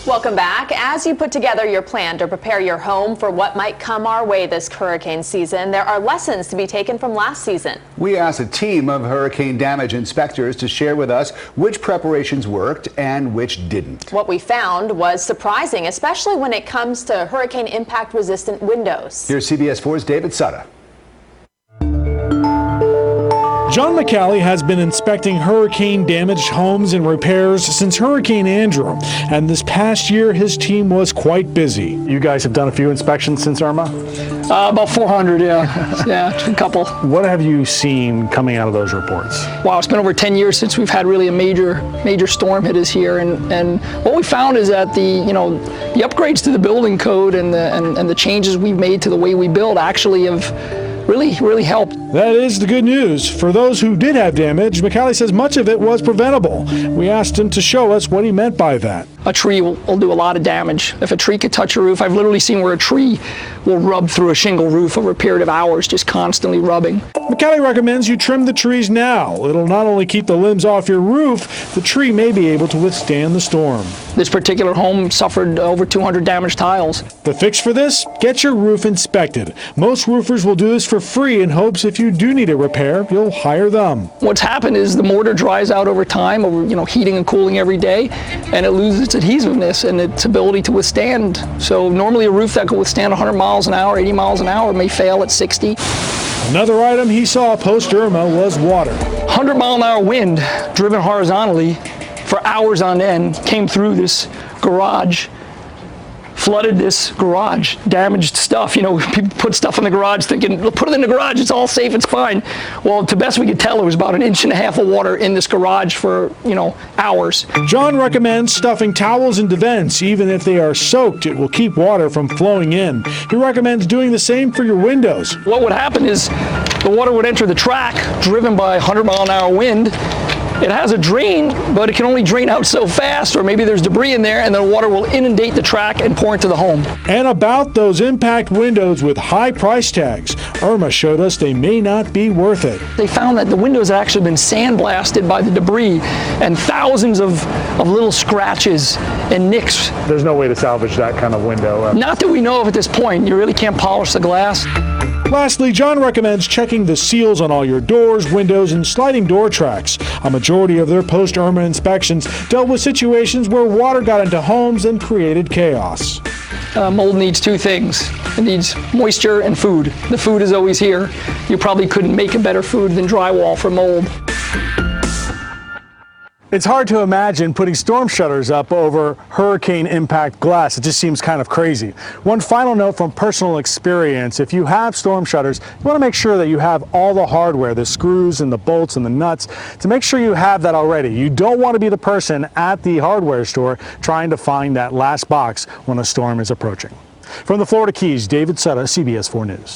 Welcome back. As you put together your plan to prepare your home for what might come our way this hurricane season, there are lessons to be taken from last season. We asked a team of hurricane damage inspectors to share with us which preparations worked and which didn't. What we found was surprising, especially when it comes to hurricane impact resistant windows. Here's CBS4's David Sutter. John McCallie has been inspecting hurricane-damaged homes and repairs since Hurricane Andrew, and this past year his team was quite busy. You guys have done a few inspections since Irma? About 400, yeah. Yeah, a couple. What have you seen coming out of those reports? Wow, it's been over 10 years since we've had really a major storm hit us here, and what we found is that the upgrades to the building code and the changes we've made to the way we build actually have really helped. That is the good news. For those who did have damage, McCallie says much of it was preventable. We asked him to show us what he meant by that. A tree will do a lot of damage. If a tree could touch a roof, I've literally seen where a tree will rub through a shingle roof over a period of hours, just constantly rubbing. McCallie recommends you trim the trees now. It'll not only keep the limbs off your roof, the tree may be able to withstand the storm. This particular home suffered over 200 damaged tiles. The fix for this? Get your roof inspected. Most roofers will do this for free in hopes if you do need a repair, you'll hire them. What's happened is the mortar dries out over time, over heating and cooling every day, and it loses its adhesiveness and its ability to withstand. So normally a roof that could withstand 100 miles an hour, 80 miles an hour may fail at 60. Another item he saw post-Irma was water. 100-mile-an-hour wind driven horizontally for hours on end came through this garage, flooded this garage, damaged stuff. People put stuff in the garage thinking, put it in the garage, it's all safe, it's fine. Well, to best we could tell, there was about 1.5 inches of water in this garage for, hours. John recommends stuffing towels into vents. Even if they are soaked, it will keep water from flowing in. He recommends doing the same for your windows. What would happen is the water would enter the track, driven by 100-mile-an-hour wind. It has a drain, but it can only drain out so fast, or maybe there's debris in there, and the water will inundate the track and pour into the home. And about those impact windows with high price tags, Irma showed us they may not be worth it. They found that the windows had actually been sandblasted by the debris, and thousands of little scratches and nicks. There's no way to salvage that kind of window. Not that we know of at this point. You really can't polish the glass. Lastly, John recommends checking the seals on all your doors, windows, and sliding door tracks. A majority of their post-Irma inspections dealt with situations where water got into homes and created chaos. Mold needs two things. It needs moisture and food. The food is always here. You probably couldn't make a better food than drywall for mold. It's hard to imagine putting storm shutters up over hurricane impact glass. It just seems kind of crazy. One final note from personal experience: if you have storm shutters, you want to make sure that you have all the hardware, the screws and the bolts and the nuts, to make sure you have that already. You don't want to be the person at the hardware store trying to find that last box when a storm is approaching. From the Florida Keys, David Sutter, CBS4 News.